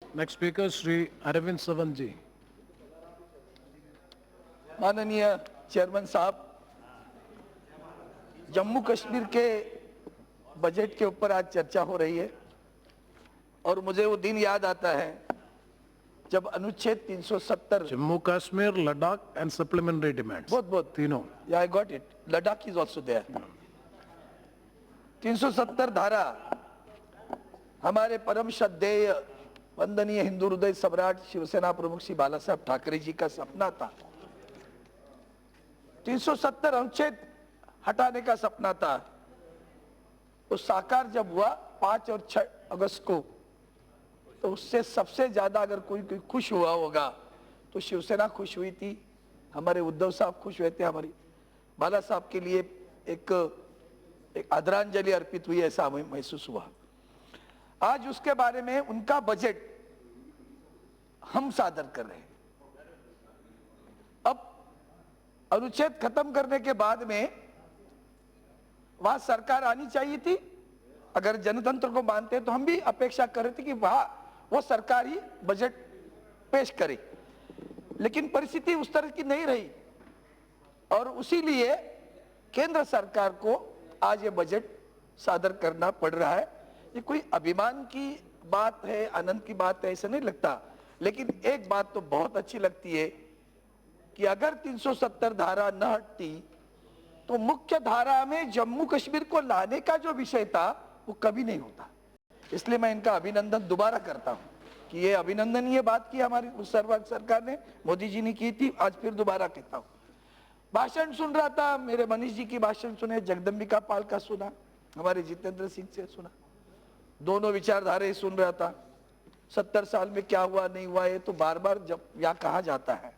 Next speaker, Sri Arvind Savan ji. माननीय chairman साहब, जम्मू कश्मीर के बजट के ऊपर आज चर्चा हो रही है और मुझे वो दिन याद आता है जब अनुच्छेद 370 Jammu Kashmir, Ladakh and supplementary demands. बहुत तीनों. या I got it, Ladakh is also there. 370 धारा हमारे परम श्रद्धेय वंदनीय हिंदू हृदय सम्राट शिवसेना प्रमुख श्री बाला साहब ठाकरे जी का सपना था। 370 अनुच्छेद हटाने का सपना था। वो साकार जब हुआ 5 और 6 अगस्त को, तो उससे सबसे ज्यादा अगर कोई खुश हुआ होगा तो शिवसेना खुश हुई थी, हमारे उद्धव साहब खुश हुए थे, हमारी बाला साहब के लिए एक आदरांजलि अर्पित हुई, ऐसा हमें महसूस हुआ। आज उसके बारे में उनका बजट हम सादर कर रहे हैं। अब अनुच्छेद खत्म करने के बाद में वहां सरकार आनी चाहिए थी। अगर जनतंत्र को मानते हैं तो हम भी अपेक्षा कर रहे थे कि वहां वो सरकार ही बजट पेश करे, लेकिन परिस्थिति उस तरह की नहीं रही और उसी लिए केंद्र सरकार को आज ये बजट सादर करना पड़ रहा है। ये कोई अभिमान की बात है, आनंद की बात है, ऐसा नहीं लगता। लेकिन एक बात तो बहुत अच्छी लगती है कि अगर 370 धारा न हटती तो मुख्य धारा में जम्मू कश्मीर को लाने का जो विषय था वो कभी नहीं होता। इसलिए मैं इनका अभिनंदन दोबारा करता हूं कि ये अभिनंदनीय बात की हमारी सरकार ने, मोदी जी ने की थी, आज फिर दोबारा कहता हूं। भाषण सुन रहा था, मेरे मनीष जी की भाषण सुने, जगदम्बिका पाल का सुना, हमारे जितेंद्र सिंह से सुना, दोनों विचारधारे सुन रहा था। 70 साल में क्या हुआ नहीं हुआ ये तो बार बार जब या कहा जाता है,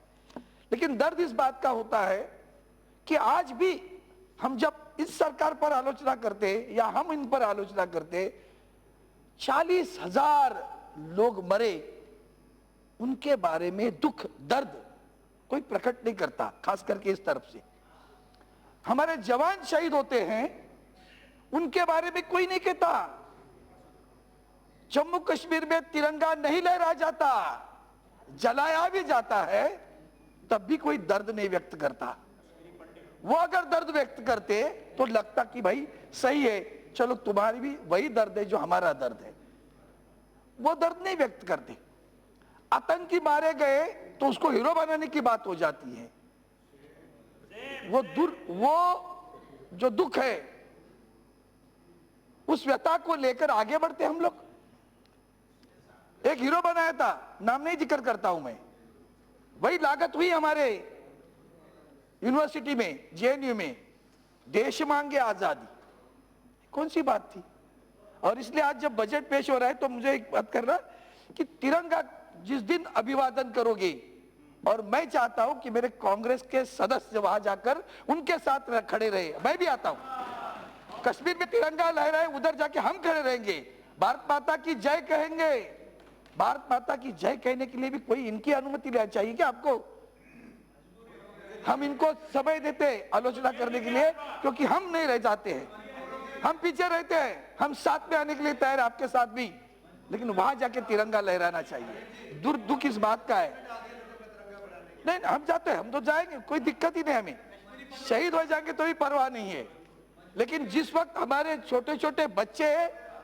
लेकिन दर्द इस बात का होता है कि आज भी हम जब इस सरकार पर आलोचना करते या हम इन पर आलोचना करते, 40,000 लोग मरे, उनके बारे में दुख दर्द कोई प्रकट नहीं करता, खास करके इस तरफ से। हमारे जवान शहीद होते हैं, उनके बारे में कोई नहीं कहता। जम्मू कश्मीर में तिरंगा नहीं लहराया जाता, जलाया भी जाता है, तब भी कोई दर्द नहीं व्यक्त करता। वो अगर दर्द व्यक्त करते तो लगता कि भाई सही है, चलो तुम्हारी भी वही दर्द है जो हमारा दर्द है। वो दर्द नहीं व्यक्त करते। आतंकी मारे गए तो उसको हीरो बनाने की बात हो जाती है। वो जो दुख है उस व्यथा को लेकर आगे बढ़ते हम लोग। एक हीरो बनाया था, नाम नहीं जिक्र करता हूं मैं, वही लागत हुई हमारे यूनिवर्सिटी में, जेएनयू में, देश मांगे आजादी, कौन सी बात थी। और इसलिए आज जब बजट पेश हो रहा है तो मुझे एक बात करना कि तिरंगा जिस दिन अभिवादन करोगे, और मैं चाहता हूं कि मेरे कांग्रेस के सदस्य वहां जाकर उनके साथ खड़े रहे, मैं भी आता हूं। कश्मीर में तिरंगा लहराए, उधर जाके हम खड़े रहेंगे, भारत माता की जय कहेंगे। भारत माता की जय कहने के लिए भी कोई इनकी अनुमति लेना चाहिए क्या आपको? हम इनको समय देते आलोचना करने के लिए, क्योंकि हम नहीं रह जाते हैं, हम पीछे रहते हैं, हम साथ में आने के लिए तैयार, आपके साथ भी, लेकिन वहां जाके तिरंगा लहराना चाहिए। दुख इस बात का है। नहीं, हम जाते हैं, हम तो जाएंगे, कोई दिक्कत ही नहीं, हमें शहीद हो जाएंगे तो भी परवाह नहीं है। लेकिन जिस वक्त हमारे छोटे छोटे बच्चे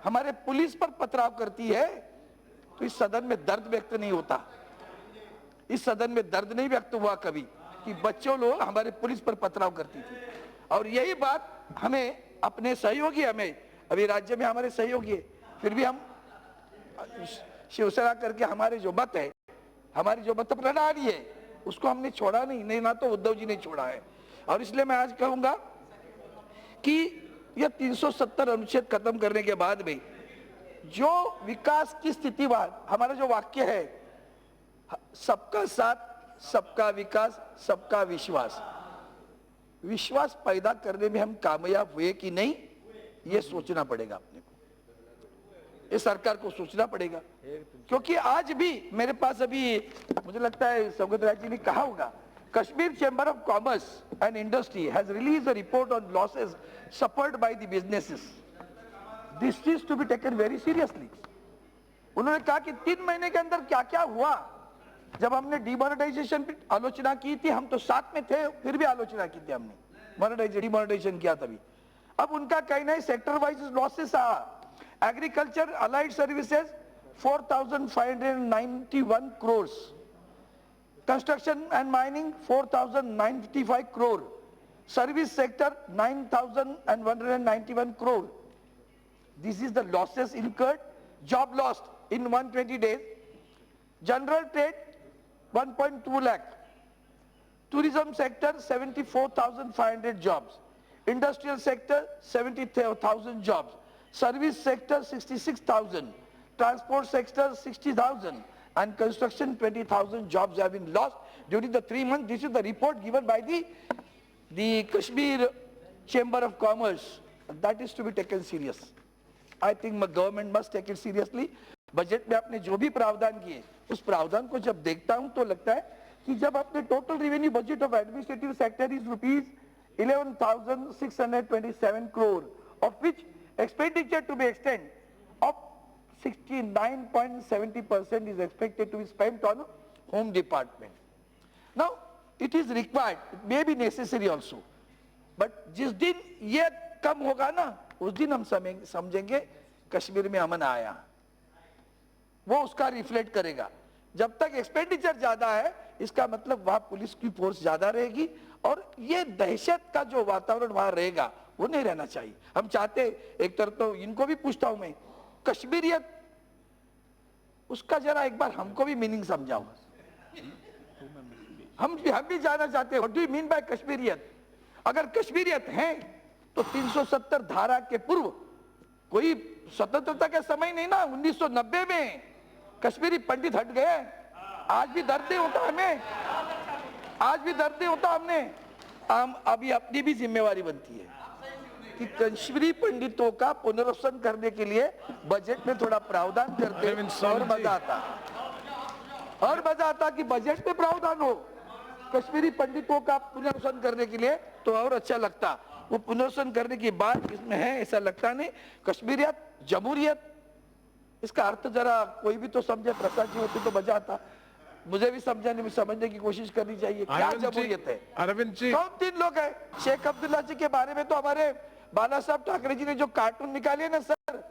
हमारे पुलिस पर पथराव करती है तो इस सदन में दर्द व्यक्त नहीं होता। इस सदन में दर्द नहीं व्यक्त हुआ कभी कि बच्चों लोग हमारे पुलिस पर पथराव करती थी। और यही बात हमें अपने सहयोगी, हमें अभी राज्य में हमारे सहयोगी है, फिर भी हम शिवसेना करके हमारे जो मत है, हमारी जो मत प्रणाली है, उसको हमने छोड़ा नहीं, ना तो उद्धव जी ने छोड़ा है। और इसलिए मैं आज कहूंगा कि यह 370 अनुच्छेद खत्म करने के बाद में जो विकास की स्थिति, हमारा जो वाक्य है, सबका साथ, सबका विकास, सबका विश्वास, विश्वास पैदा करने में हम कामयाब हुए कि नहीं, ये सोचना पड़ेगा अपने को, ये सरकार को सोचना पड़ेगा। क्योंकि आज भी मेरे पास, अभी मुझे लगता है सौगत राय जी ने कहा होगा, Kashmir Chamber of Commerce and Industry has released a report on losses suffered by the businesses. This is to be taken very seriously. उन्होंने कहा कि 3 महीने के अंदर क्या क्या हुआ। जब हमने डिमोनेटाइजेशन की आलोचना की थी, हम तो साथ में थे, फिर भी आलोचना की थी हमने, डिमोनेटाइजेशन किया तभी। अब उनका कहना है sector wise losses agriculture allied services 4,591 crores, construction and mining 4,095 crore, service sector 9,191 crore. This is the losses incurred, job lost in 120 days. General trade 1.2 lakh, tourism sector 74,500 jobs, industrial sector 70,000 jobs, service sector 66,000, transport sector 60,000, and construction 20,000 jobs have been lost during the 3 months. This is the report given by the Kashmir Chamber of Commerce. That is to be taken serious. I think the government must take it seriously. Budget में आपने जो भी प्रावधान किए, उस प्रावधान को जब देखता हूं तो लगता है कि जब आपने total revenue budget of administrative sector is rupees 11,627 crore, of which expenditure to be extend of 69.70% is expected to be spent on home department. Now it is required, it may be necessary also, but जिस दिन ये कम होगा ना, उस दिन हम समझेंगे कश्मीर में अमन आया, वो उसका रिफ्लेक्ट करेगा। जब तक एक्सपेंडिचर ज्यादा है, इसका मतलब वहां पुलिस की फोर्स ज्यादा रहेगी और ये दहशत का जो वातावरण वहां रहेगा वो नहीं रहना चाहिए। हम चाहते, एक तरफ तो इनको भी पूछता हूं मैं, कश्मीरियत उसका जरा एक बार हमको भी मीनिंग समझाओ। हम भी जानना चाहते हैं, what do you mean by Kashmiriyat. अगर कश्मीरियत है तो 370 धारा के पूर्व कोई स्वतंत्रता का समय नहीं ना, 1990 में कश्मीरी पंडित हट गए। आज भी दर्द होता हमें, आज भी दर्द होता हमने। अभी अपनी भी जिम्मेवारी बनती है कि कश्मीरी पंडितों का पुनर्वसन करने के लिए बजट में थोड़ा प्रावधान करते और मजा आता कि बजट में प्रावधान हो कश्मीरी पंडितों का पुनर्वसन करने के लिए, तो और अच्छा लगता। वो पुनर्वसन करने की बात इसमें है, ऐसा लगता नहीं। कश्मीरियत, जमहूरियत, इसका अर्थ जरा कोई भी तो समझे। प्रसाद जी होते तो मजा आता, मुझे भी समझने की कोशिश करनी चाहिए क्या जमहूरियत है। अरविंद जी, कौन 3 लोग हैं? शेख अब्दुल्ला जी के बारे में तो हमारे बाला साहब ठाकरे जी ने जो कार्टून निकाले ना सर,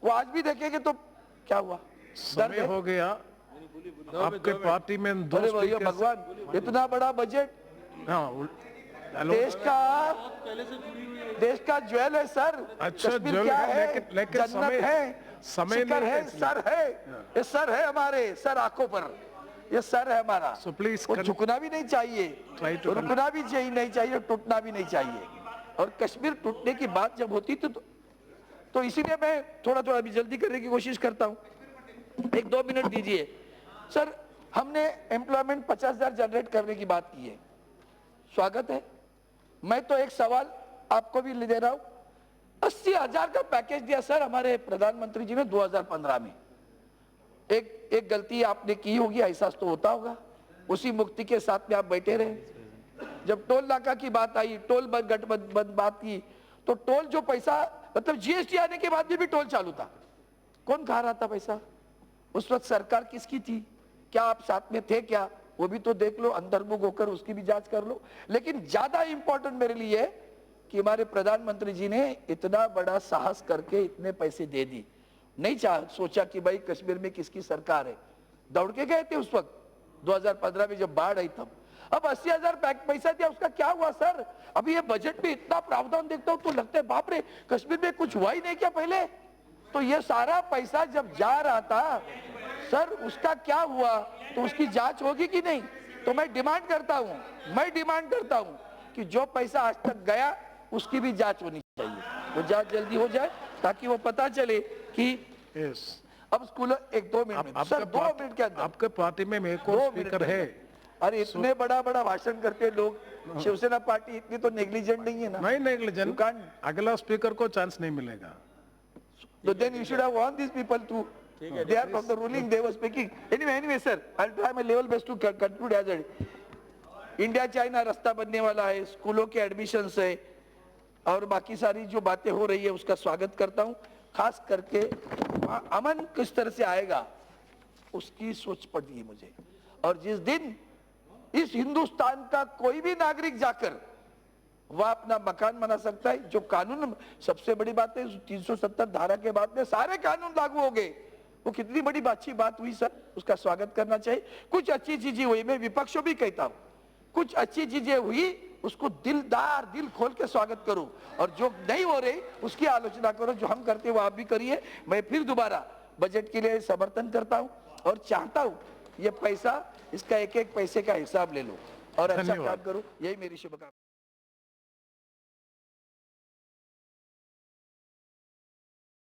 वो आज भी देखेंगे तो क्या हुआ। समय हो गया। आपके पार्टी में 2 अरे भैया स्पीकर, भगवान, इतना बड़ा बजट देश का ज्वेल है सर। अच्छा, कश्मीर ज्वेल क्या है, है? लेकिन जन्नत है, समय शिखर नहीं है, है। सर है, ये सर है हमारे, सर आंखों पर, ये सर है हमारा। So please वो झुकना भी नहीं चाहिए, Try to रुकना भी नहीं चाहिए, टूटना भी नहीं चाहिए। और कश्मीर टूटने की बात जब होती तो इसीलिए मैं थोड़ा अभी जल्दी करने की कोशिश करता हूँ। 1-2 मिनट दीजिए सर। हमने एम्प्लॉयमेंट 50,000 जनरेट करने की बात की है, स्वागत है। मैं तो एक सवाल आपको भी दे रहा हूं, 80,000 का पैकेज दिया सर हमारे प्रधानमंत्री जी ने 2015 में। एक गलती आपने की होगी, एहसास तो होता होगा, उसी मुक्ति के साथ में आप बैठे रहे। जब टोल नाका की बात आई, टोल गठबंधन बात की, तो टोल जो पैसा, मतलब जीएसटी आने के बाद भी टोल चालू था, कौन खा रहा था पैसा? उस वक्त सरकार किसकी थी? क्या आप साथ में थे क्या? वो भी तो देख लो, अंतर्मुख होकर उसकी भी जांच कर लो। लेकिन ज्यादा इंपॉर्टेंट मेरे लिए है कि हमारे प्रधानमंत्री जी ने इतना बड़ा साहस करके इतने पैसे दे दी। नहीं सोचा कि भाई कश्मीर में किसकी सरकार है, दौड़ के गए थे उस वक्त 2015 में जब बाढ़ आई तब। अब 80,000 पैसा दिया, उसका क्या हुआ सर? अभी ये बजट में इतना प्रावधान देखता हूं तो लगता है बाप रे, कश्मीर में कुछ हुआ ही नहीं क्या पहले? तो ये सारा पैसा जब जा रहा था सर, उसका क्या हुआ? तो उसकी जांच होगी कि नहीं? तो मैं डिमांड करता हूं कि जो पैसा आज तक गया उसकी भी जांच होनी चाहिए, वो जांच जल्दी हो जाए ताकि वो पता चले कि अब स्कूल 1-2 मिनट सर, 2 मिनट के अंदर आपके पार्टी में एक और स्पीकर है। अरे इतने बड़ा भाषण करते लोग, शिवसेना पार्टी इतनी तो नेग्लिजेंट नहीं है ना। नहीं नेग्लिजेंट, अगला स्पीकर को चांस नहीं मिलेगा। So then you should have warned these people too. They are from the ruling, they were speaking. Anyway sir, I'll try my level best to conclude as a India China रास्ता बनने वाला है, स्कूलों के admissions है और बाकी सारी जो बातें हो रही है उसका स्वागत करता हूं। खास करके अमन किस तरह से आएगा उसकी सोच पड़ती है मुझे। और जिस दिन इस हिंदुस्तान का कोई भी नागरिक जाकर वह अपना मकान बना सकता है, जो कानून, सबसे बड़ी बात है 370 धारा के बाद में सारे कानून लागू हो गए, वो कितनी बड़ी अच्छी बात हुई सर, उसका स्वागत करना चाहिए। कुछ अच्छी चीजें हुई, मैं विपक्षों भी कहता हूं, कुछ अच्छी चीजें हुई उसको दिल खोल के स्वागत करो, और जो नहीं हो रही उसकी आलोचना करो। जो हम करते हैं वो आप भी करिए। मैं फिर दोबारा बजट के लिए समर्थन करता हूं और चाहता हूं ये पैसा, इसका एक एक पैसे का हिसाब ले लो और अच्छा काम करो। यही मेरी शुभकामना।